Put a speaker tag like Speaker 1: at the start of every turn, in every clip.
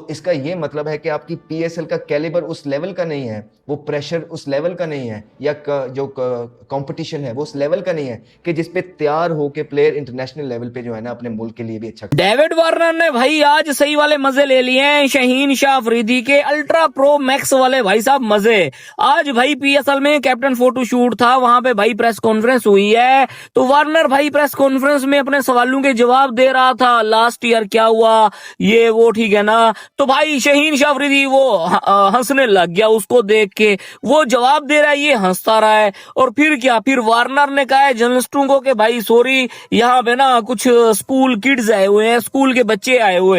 Speaker 1: तो इसका ये मतलब है कि आपकी पीएसएल का कैलिबर उस लेवल का नहीं है, वो प्रेशर उस लेवल का नहीं है, या जो कंपटीशन है वो उस लेवल का नहीं है कि जिस पे तैयार हो के प्लेयर इंटरनेशनल लेवल पे जो है ना अपने मुल्क के लिए भी अच्छा।
Speaker 2: डेविड वार्नर ने भाई आज सही वाले मजे ले लिए हैं शाहीन शाह अफरीदी के अल्ट्रा प्रो मैक्स वाले भाई साहब मजे। आज भाई पीएसएल में कैप्टन फोटो शूट था, वहां पे भाई प्रेस कॉन्फ्रेंस हुई है, तो वार्नर भाई प्रेस कॉन्फ्रेंस में अपने सवालों के जवाब दे रहा था, लास्ट ईयर क्या हुआ ये वो, ठीक है ना। तो भाई शाहीन शाह अफरीदी वो हंसने लग गया उसको देख के, वो जवाब दे रहा है ये हंसता रहा है। और फिर क्या, फिर वार्नर ने कहा है जर्नलिस्टों को कि भाई सॉरी यहाँ पे ना कुछ स्कूल किड्स आए हुए हैं, स्कूल के बच्चे आए हुए।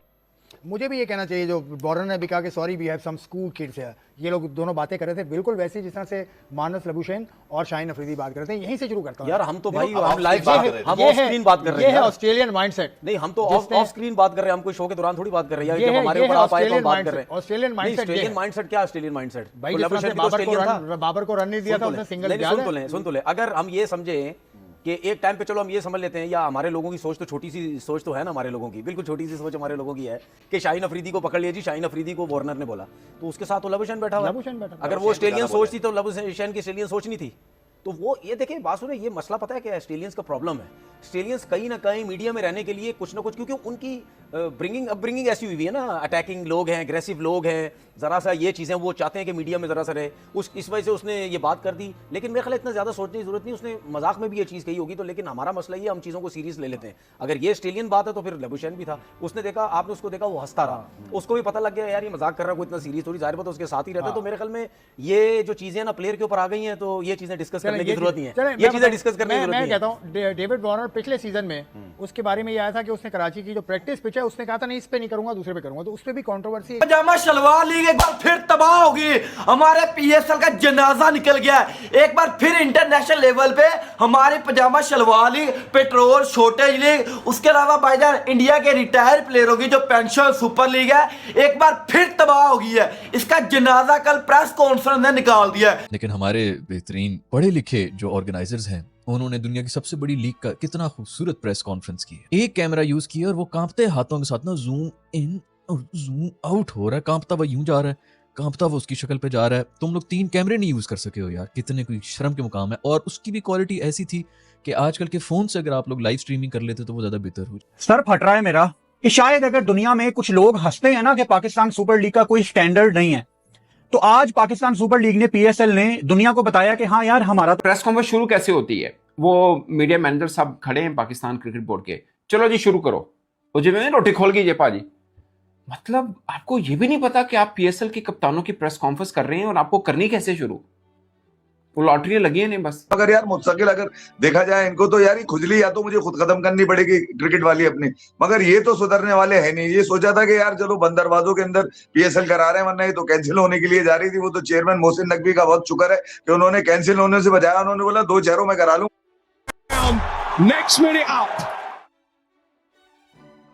Speaker 3: मुझे भी ये कहना चाहिए जो वार्नर ने भी कहा कि sorry we have some school kids है, ये लोग दोनों बातें कर रहे थे बिल्कुल वैसे जिस तरह से मानस लबुशेन और शाहीन अफरीदी बात कर रहे थे। यहीं से शुरू करता हूं
Speaker 4: यार, हम तो भाई हम लाइव बात कर रहे हैं, हम ऑफ स्क्रीन बात कर रहे हैं।
Speaker 3: ये है ऑस्ट्रेलियन माइंडसेट।
Speaker 4: नहीं, हम तो ऑफ स्क्रीन बात कर रहे हैं, हम कोई शो के दौरान थोड़ी बात कर रहे हैं। जब हमारे ऊपर आप आए तो हम बात कर रहे हैं।
Speaker 3: ऑस्ट्रेलियन
Speaker 4: माइंडसेट क्या ऑस्ट्रेलियन माइंडसेट
Speaker 3: भाई, बाबर को रन नहीं दिया था उसने सिंगल।
Speaker 4: सुन तो ले, अगर हम ये समझे कि एक टाइम पे चलो हम ये समझ लेते हैं, या हमारे लोगों की सोच तो छोटी सी सोच तो है ना, हमारे लोगों की बिल्कुल छोटी सी सोच हमारे लोगों की है कि शाहीन अफरीदी को पकड़ लिया जी, शाहीन अफरीदी को वार्नर ने बोला, तो उसके साथ तो लबुशेन बैठा हुआ। अगर वो ऑस्ट्रेलियन सोच थी तो लबुशेन की ऑस्ट्रेलियन सोच नहीं थी। तो वो ये देखें बात सुने, ये मसला पता है क्या, ऑस्ट्रेलियंस का प्रॉब्लम है। ऑस्ट्रेलियंस कहीं ना कहीं मीडिया में रहने के लिए कुछ ना कुछ, क्योंकि उनकी अपब्रिंगिंग ऐसी हुई है ना, अटैकिंग लोग हैं, अग्रेसिव लोग हैं, जरा सा ये चीज़ें वो चाहते हैं कि मीडिया में जरा सा रहे, इस वजह से उसने ये बात कर दी। लेकिन मेरे ख्याल इतना ज़्यादा सोचने की जरूरत नहीं, उसने मजाक में भी ये चीज़ कही होगी। तो लेकिन हमारा मसला ये, हम चीज़ों को सीरियस ले लेते हैं। अगर ये ऑस्ट्रेलियन बात है तो फिर लबुशेन भी था, उसने देखा, आपने उसको देखा वो हंसता रहा, उसको भी पता लग गया यार ये मजाक कर रहा है, कोई इतना सीरियस थोड़ी, जाहिर बात उसके साथ ही रहता है। तो मेरे ख्याल में ये जो चीज़ें ना प्लेयर के ऊपर आ गई हैं, तो ये चीज़ें डिस्कस करने की जरूरत नहीं है, ये चीज़ें डिस्कस करने की जरूरत नहीं है।
Speaker 3: मैं कहता हूं डेविड वार्नर पिछले सीजन में उसके बारे में ये आया था कि उसने कराची की जो प्रैक्टिस पिच है उसने कहा था नहीं इस पे नहीं करूंगा, दूसरे पे करूंगा, तो उस पे भी कंट्रोवर्सी।
Speaker 5: पजामा शलवार लीग एक बार फिर तबाह होगी, हमारे पीएसएल का जनाजा निकल गया। एक बार फिर इंटरनेशनल लेवल पे हमारी pajama shalwar league, petrol shortage league, उसके अलावा भाईजान इंडिया के रिटायर्ड प्लेयरों की जो पेंशन सुपर लीग है, एक बार फिर तबाह हो गई है। इसका जनाजा कल प्रेस कॉन्फ्रेंस ने निकाल दिया।
Speaker 6: लेकिन हमारे बेहतरीन पढ़े लिखे जो ऑर्गेनाइजर्स हैं, उन्होंने दुनिया की सबसे बड़ी लीग का कितना खूबसूरत प्रेस कॉन्फ्रेंस की है। एक कैमरा यूज किया और वो कांपते हाथों के साथ ना जूम इन और जूम आउट हो रहा है, कांपता हुआ यूं जा रहा है, कांपता हुआ उसकी शक्ल पे जा रहा है। तुम लोग 3 कैमरे नहीं यूज कर सके हो यार, कितने कोई शर्म के मुकाम है। और उसकी भी क्वालिटी ऐसी थी कि आजकल के फोन से अगर आप लोग लाइव स्ट्रीमिंग कर लेते तो वो ज्यादा बेहतर हो।
Speaker 7: सर फट रहा है मेरा कि शायद अगर दुनिया में कुछ लोग हंसते हैं ना कि पाकिस्तान सुपर लीग का कोई स्टैंडर्ड नहीं है, तो आज पाकिस्तान सुपर लीग ने, पीएसएल ने दुनिया को बताया कि हाँ यार हमारा।
Speaker 8: प्रेस कॉन्फ्रेंस शुरू कैसे होती है, वो मीडिया मैनेजर साहब खड़े हैं पाकिस्तान क्रिकेट बोर्ड के, चलो जी शुरू करो, वो जी मैं रोटी खोल कीजिए पाजी। मतलब आपको ये भी नहीं पता कि आप पीएसएल के कप्तानों की प्रेस कॉन्फ्रेंस कर रहे हैं और आपको करनी कैसे शुरू, वो लॉटरी लगी है नहीं बस।
Speaker 9: अगर यार मुस्तकिल अगर देखा जाए इनको तो यार खुजली या तो मुझे खुद खत्म करनी पड़ेगी क्रिकेट वाली अपनी, मगर ये तो सुधरने वाले है नहीं। ये सोचा था कि यार चलो बंद दरवाजों के अंदर पीएसएल करा रहे हैं, वरना ये तो कैंसिल होने के लिए जा रही थी। वो तो चेयरमैन मोहसिन नकवी का बहुत शुक्र है कि उन्होंने कैंसिल होने से बचाया। उन्होंने बोला 2 शहरों में करा लूं।
Speaker 5: Next minute out.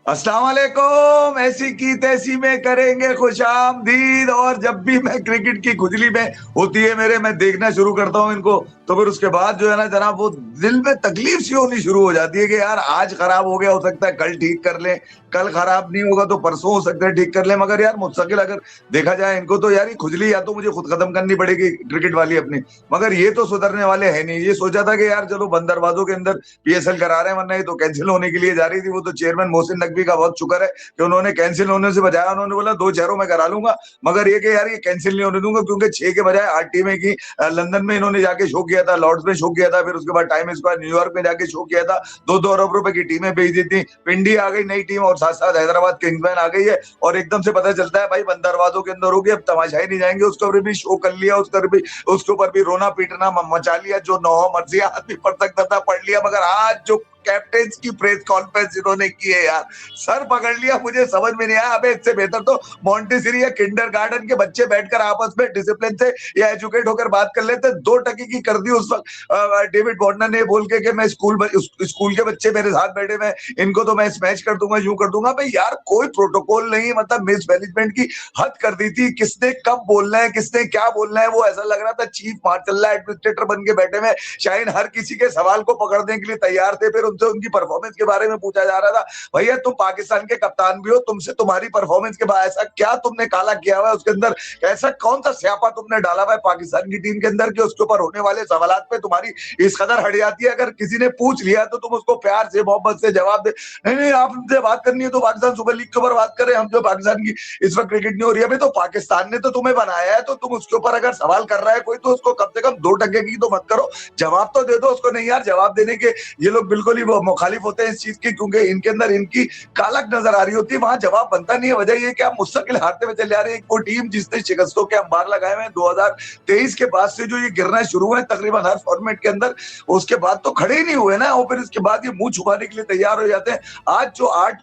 Speaker 9: अस्सलाम वालेकुम, ऐसी की तैसी में करेंगे खुशामदीद। और जब भी मैं क्रिकेट की खुजली में होती है मेरे, मैं देखना शुरू करता हूं इनको, तो फिर उसके बाद जो है ना जनाब वो दिल में तकलीफ सी होनी शुरू हो जाती है कि यार आज खराब हो गया, हो सकता है कल ठीक कर ले, कल खराब नहीं होगा तो परसों हो सकता है ठीक कर ले। मगर यार मुस्तकिल अगर देखा जाए इनको तो यार खुजली या तो मुझे खुद खत्म करनी पड़ेगी क्रिकेट वाली अपनी, मगर ये तो सुधरने वाले है नहीं। ये सोचा था कि यार चलो बंद दरवाजों के अंदर पीएसएल करा रहे हैं, वरना ये तो कैंसिल होने के लिए जा रही थी। वो तो चेयरमैन मोहसिन नकवी का बहुत शुक्र है कि उन्होंने कैंसिल होने से बचाया। उन्होंने बोला 2 शहरों में करा लूंगा, मगर ये कि यार ये कैंसिल नहीं होने दूंगा, क्योंकि 6 के बजाय 8 टीमें की लंदन में इन्होंने जाके शो किया था, लॉर्ड्स में शो किया था, फिर उसके बाद टाइम स्क्वायर न्यूयॉर्क में जाके शो किया था। 2-2 अरब रुपए की टीमें भेज दी थी, पिंडी आ गई नई टीम, और साथ साथ हैदराबाद किंग्समैन आ गई है। और एकदम से पता चलता है भाई बंद दरवाजों के अंदर होगी, अब तमाशा ही नहीं जाएंगे। उसके ऊपर भी शो कर लिया, उसके ऊपर भी रोना पीटना मचा लिया, जो नौ मर्जी आदमी पढ़ सकता था पढ़ लिया। मगर आज जो कैप्टन की प्रेस कॉन्फ्रेंस इन्होंने की है यार, सर पकड़ लिया। मुझे समझ में नहीं आया, अबे इससे बेहतर तो मॉन्टेसरी या किंडरगार्टन के बच्चे बैठकर आपस में डिसिप्लिन से या एजुकेट होकर बात कर लेते। 2 टके की कर दी उस वक्त डेविड वार्नर ने बोल के कि मैं स्कूल के बच्चे मेरे साथ बैठे में, इनको तो मैं स्मैश कर दूंगा, यूं कर दूंगा। भाई यार कोई प्रोटोकॉल नहीं, मतलब मिसमैनेजमेंट की हद कर दी थी। किसने कब बोलना है, किसने क्या बोलना है, वो ऐसा लग रहा था चीफ मार्शल एडमिनिस्ट्रेटर बन के बैठे में। शाहीन हर किसी के सवाल को पकड़ने के लिए तैयार थे, फिर उन उनसे उनकी परफॉर्मेंस के बारे में पूछा जा रहा था। भैया तुम पाकिस्तान के कप्तान भी हो, तुमसे तुम्हारी परफॉर्मेंस के बाद ऐसा क्या तुमने काला किया हुआ है उसके अंदर, ऐसा कौन सा स्यापा तुमने डाला हुआ है पाकिस्तान की टीम के अंदर कि उसके ऊपर होने वाले सवालात पे तुम्हारी इस कदर हट जाती है। अगर किसी ने पूछ लिया तो तुम उसको प्यार से मोहब्बत से जवाब दे, नहीं नहीं आपसे बात करनी है तो पाकिस्तान सुपर लीग के ऊपर बात करें, हम जो पाकिस्तान की इस वक्त क्रिकेट नहीं हो रही है। अभी तो पाकिस्तान ने तो तुम्हें बनाया है, तो तुम उसके ऊपर अगर सवाल कर रहा है कोई तो उसको कम से कम 2 टके की तो मत करो, जवाब तो दे दो उसको। नहीं यार, जवाब देने के ये लोग बिल्कुल ही मुखालिफ होते हैं इस चीज के, क्योंकि इनके अंदर इनकी कालक नजर आ रही होती है, वहां जवाब बनता नहीं है। वजह ये कि आप मुस्तकिल हारते हुए चले आ रहे हैं। वो टीम जिसने शिकस्तों के अंबार लगाए हुए हैं 2023 के बाद से, जो ये गिरना शुरू हुए तकरीबन हर फॉर्मेट के अंदर, उसके बाद तो खड़े ही नहीं हुए ना, और फिर इसके बाद ये मुंह छुपाने के लिए तैयार हो जाते हैं। आज जो 8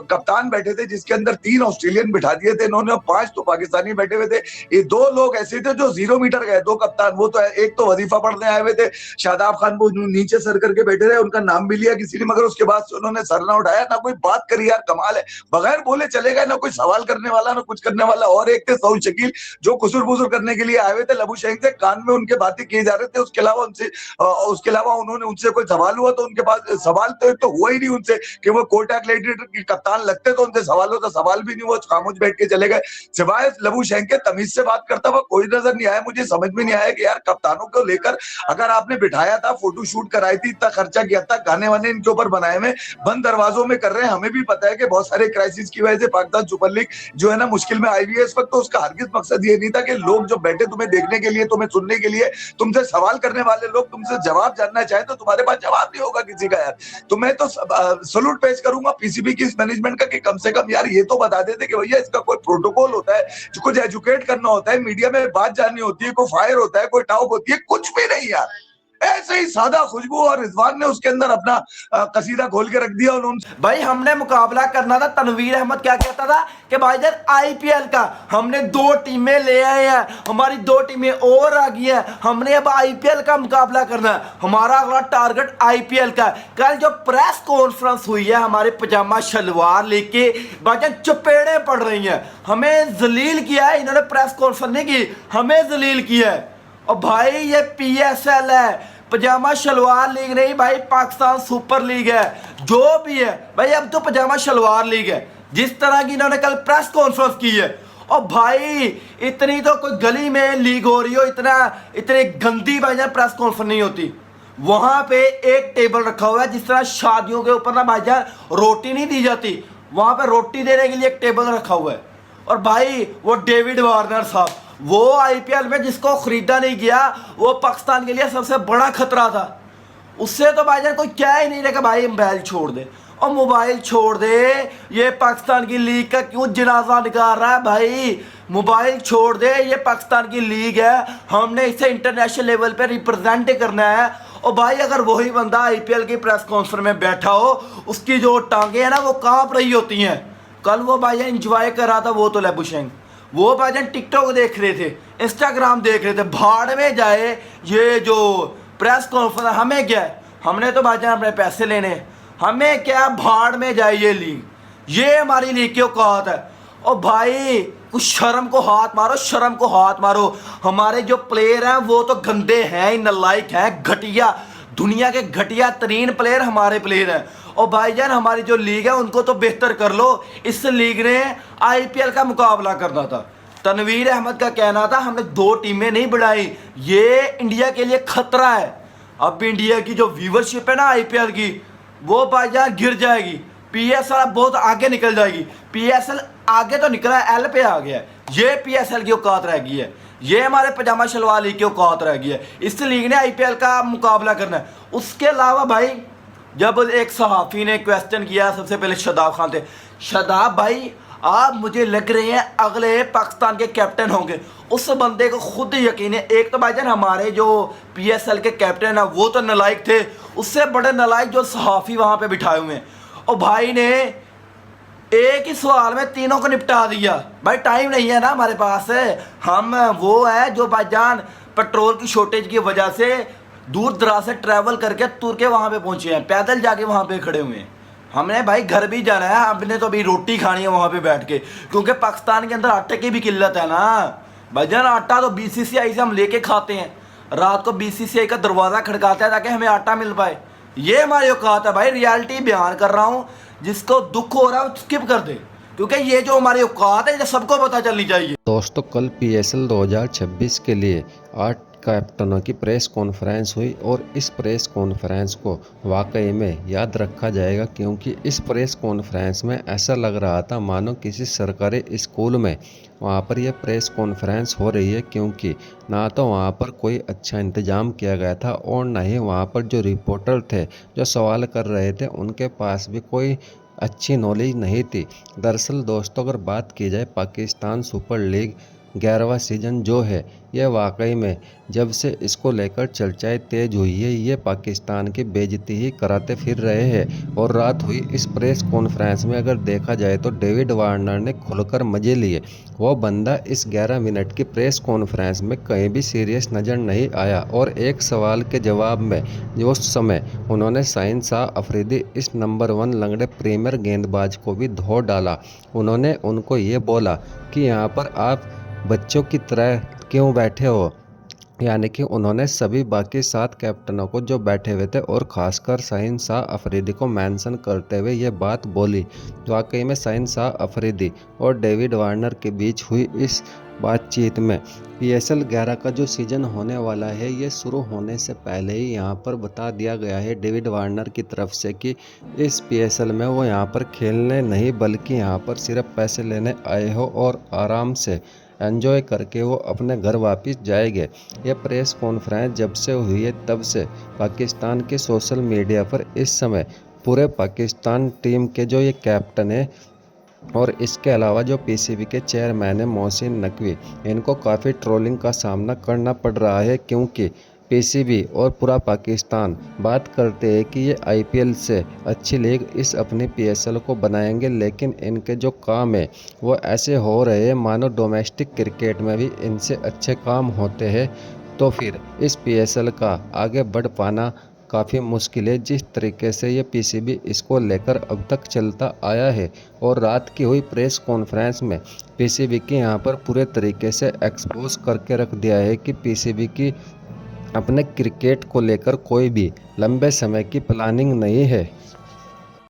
Speaker 9: कप्तान बैठे थे, जिसके अंदर 3 ऑस्ट्रेलियन बिठा दिए थे इन्होंने, 5 तो पाकिस्तानी बैठे हुए थे। ये 2 लोग ऐसे थे जो 0 मीटर गए, 2 कप्तान। वो तो एक तो वजीफा पढ़ने आए हुए थे, शादाब खान, वो नीचे सर करके बैठे रहे, उनका नाम भी लिया किसी ने, मगर उसके बाद से उन्होंने सर ना उठाया, ना कोई बात करी। यार कमाल है, बगैर बोले चले गए, ना कोई सवाल करने वाला ना कुछ करने वाला। और एक थे सऊद शकील जो कुसुर बुसुर करने के लिए आए हुए थे लबुशैन से, कान में उनके बातें किए जा रहे थे। उसके अलावा उन्होंने उनसे कोई सवाल हुआ तो उनके पास सवाल तो हुआ ही नहीं उनसे कि वो कोटा ग्लैडिएटर के कप्तान लगते, तो उनसे सवाल होता, सवाल भी नहीं हुआ, खामोश बैठ के चले गए। सिवाय लबुशैन के तमीज से बात करता हुआ कोई नजर नहीं आया। मुझे समझ में नहीं आया कि यार कप्तानों को लेकर अगर आपने बिठाया था, फोटो शूट कराई थी, इतना खर्चा किया था, गाने वाने इनके ऊपर बनाए में बंद दरवाजों में कर रहे हैं। हमें भी पता है कि बहुत सारे क्राइसिस की वजह से पाकिस्तान सुपर लीग जो है ना मुश्किल में आई हुई है इस वक्त। तो उसका हरगिज मकसद ये नहीं था कि लोग जो बैठे तुम्हें देखने के लिए, तुम्हें सुनने के लिए, तुमसे सवाल करने वाले लोग तुमसे जवाब जानना चाहे तो तुम्हारे पास जवाब नहीं होगा किसी का। यार तो मैं तो सलूट पेश करूंगा पीसीबी की इस मैनेजमेंट का कि कम से कम यार ये तो बता देते कि भैया इसका कोई प्रोटोकॉल होता है, जो कुछ एजुकेट करना होता है, मीडिया में बात जाननी होती है, कोई फायर होता है, कोई टाउक होती है, कुछ भी नहीं यार। ऐसे ही सादा खुशबू और रिजवान ने उसके अंदर अपना कसीदा खोल के रख दिया उन्होंने।
Speaker 5: भाई हमने मुकाबला करना था, तनवीर अहमद क्या कहता था कि भाईजान आईपीएल का हमने 2 टीमें ले आए हैं, हमारी 2 टीमें और आ गई हैं, हमने अब आईपीएल का मुकाबला करना है, हमारा अगला टारगेट आईपीएल का। कल जो प्रेस कॉन्फ्रेंस हुई है हमारे पजामा शलवार लेके भाईजान चपेड़े पड़ रही हैं, हमें जलील किया है इन्होंने। प्रेस कॉन्फ्रेंस नहीं की, हमें जलील किया है। और भाई ये पीएसएल है, पजामा शलवार लीग नहीं भाई, पाकिस्तान सुपर लीग है। जो भी है भाई अब तो पजामा शलवार लीग है, जिस तरह की इन्होंने कल प्रेस कॉन्फ्रेंस की है। और भाई इतनी तो कोई गली में लीग हो रही हो, इतनी गंदी भाईजान प्रेस कॉन्फ्रेंस नहीं होती। वहां पे एक टेबल रखा हुआ है, जिस तरह शादियों के ऊपर ना भाईजान रोटी नहीं दी जाती, वहां पे रोटी देने के लिए एक टेबल रखा हुआ है। और भाई वो डेविड वार्नर साहब, वो आईपीएल में जिसको खरीदा नहीं गया, वो पाकिस्तान के लिए सबसे बड़ा खतरा था। उससे तो भाईजान कोई क्या ही नहीं रहेगा भाई मोबाइल छोड़ दे, और मोबाइल छोड़ दे, ये पाकिस्तान की लीग का क्यों जनाजा निकाल रहा है भाई? मोबाइल छोड़ दे, ये पाकिस्तान की लीग है, हमने इसे इंटरनेशनल लेवल पे रिप्रेजेंट करना है। और भाई अगर वही बंदा आईपीएल की प्रेस कॉन्फ्रेंस में बैठा हो, उसकी जो टांगे हैं ना वो कांप रही होती हैं। कल वो भाईजान एंजॉय कर रहा था, वो तो लबुशैन, वो भाईजान टिकटॉक देख रहे थे, इंस्टाग्राम देख रहे थे। भाड़ में जाए ये जो प्रेस कॉन्फ्रेंस, हमें क्या है, हमने तो भाईजान अपने पैसे लेने, हमें क्या, भाड़ में जाए ये लीग, ये हमारी लीग की औकात है। और भाई कुछ शर्म को हाथ मारो, शर्म को हाथ मारो। हमारे जो प्लेयर हैं वो तो गंदे हैं, नालायक हैं, घटिया, दुनिया के घटिया तरीन प्लेयर हमारे प्लेयर हैं। और भाईजान हमारी जो लीग है उनको तो बेहतर कर लो। इस लीग ने आईपीएल का मुकाबला करना था। तनवीर अहमद का कहना था हमने 2 टीमें नहीं बढ़ाई, ये इंडिया के लिए खतरा है। अब इंडिया की जो व्यूवरशिप है ना आईपीएल की, वो भाईजान गिर जाएगी। पीएसएल बहुत आगे निकल जाएगी। पीएसएल आगे तो निकला है, एल पे आ गया है, ये पीएसएल की औकात रह गई है, ये हमारे पजामा शलवार लीग की औकात रह गई है। इस लीग ने आईपीएल का मुकाबला करना है। उसके अलावा भाई जब एक सहाफ़ी ने क्वेश्चन किया, सबसे पहले शादाब खान थे, शादाब भाई आप मुझे लग रहे हैं अगले पाकिस्तान के कैप्टन होंगे। उस बंदे को खुद यकीन है। एक तो भाईजान हमारे जो पीएसएल के कैप्टन है वो तो नालायक थे, उससे बड़े नालायक जो सहाफ़ी वहाँ पे बिठाए हुए हैं। और भाई ने एक ही सवाल में तीनों को निपटा दिया। भाई टाइम नहीं है ना हमारे पास, हम वो है जो भाईजान पेट्रोल की शॉर्टेज की वजह से दूर दराज से ट्रैवल करके तुर के वहाँ पे पहुँचे हैं, पैदल जाके वहाँ पे खड़े हुए हैं। हमने भाई घर भी जाना है, हमने तो अभी रोटी खानी है वहाँ पे बैठ के, क्योंकि पाकिस्तान के अंदर आटे की भी किल्लत है ना भाईजान। आटा तो बीसीसीआई से हम लेके खाते हैं, रात को बीसीसीआई का दरवाज़ा खड़काता है ताकि हमें आटा मिल पाए। ये हमारी औकात है भाई, रियलिटी बयान कर रहा हूँ। जिसको दुख हो रहा है स्किप कर दे, क्योंकि ये जो हमारी औकात है ये सबको पता चलनी चाहिए।
Speaker 10: दोस्तों कल PSL 2026 के लिए 8 कैप्टनों की प्रेस कॉन्फ्रेंस हुई और इस प्रेस कॉन्फ्रेंस को वाकई में याद रखा जाएगा, क्योंकि इस प्रेस कॉन्फ्रेंस में ऐसा लग रहा था मानो किसी सरकारी स्कूल में वहाँ पर यह प्रेस कॉन्फ्रेंस हो रही है, क्योंकि ना तो वहाँ पर कोई अच्छा इंतज़ाम किया गया था और ना ही वहाँ पर जो रिपोर्टर थे जो सवाल कर रहे थे उनके पास भी कोई अच्छी नॉलेज नहीं थी। दरअसल दोस्तों अगर बात की जाए पाकिस्तान सुपर लीग 11वां सीज़न जो है ये वाकई में जब से इसको लेकर चर्चाएं तेज हुई है ये पाकिस्तान की बेइज्जती ही कराते फिर रहे हैं। और रात हुई इस प्रेस कॉन्फ्रेंस में अगर देखा जाए तो डेविड वार्नर ने खुलकर मजे लिए। वो बंदा इस 11 मिनट की प्रेस कॉन्फ्रेंस में कहीं भी सीरियस नज़र नहीं आया और एक सवाल के जवाब में जो उस समय उन्होंने शाहीन शाह अफरीदी इस नंबर 1 लंगड़े प्रीमियर गेंदबाज को भी धो डाला। उन्होंने उनको ये बोला कि यहाँ पर आप बच्चों की तरह क्यों बैठे हो, यानी कि उन्होंने सभी बाकी 7 कैप्टनों को जो बैठे हुए थे और ख़ासकर शाहीन शाह अफरीदी को मेंशन करते हुए ये बात बोली। वाकई में शाहीन शाह अफरीदी और डेविड वार्नर के बीच हुई इस बातचीत में PSL 11 का जो सीज़न होने वाला है ये शुरू होने से पहले ही यहाँ पर बता दिया गया है डेविड वार्नर की तरफ से कि इस PSL में वो यहाँ पर खेलने नहीं बल्कि यहाँ पर सिर्फ पैसे लेने आए हो और आराम से एंजॉय करके वो अपने घर वापस जाएंगे। ये प्रेस कॉन्फ्रेंस जब से हुई है तब से पाकिस्तान के सोशल मीडिया पर इस समय पूरे पाकिस्तान टीम के जो ये कैप्टन है और इसके अलावा जो PCB के चेयरमैन है मोहसिन नकवी, इनको काफ़ी ट्रोलिंग का सामना करना पड़ रहा है, क्योंकि PCB और पूरा पाकिस्तान बात करते हैं कि ये IPL से अच्छी लीग इस अपनी PSL को बनाएंगे, लेकिन इनके जो काम है वो ऐसे हो रहे हैं मानो डोमेस्टिक क्रिकेट में भी इनसे अच्छे काम होते हैं। तो फिर इस PSL का आगे बढ़ पाना काफ़ी मुश्किल है जिस तरीके से ये PCB इसको लेकर अब तक चलता आया है। और रात की हुई प्रेस कॉन्फ्रेंस में PCB की यहाँ पर पूरे तरीके से एक्सपोज करके रख दिया है कि PCB की अपने क्रिकेट को लेकर कोई भी लंबे समय की प्लानिंग नहीं है।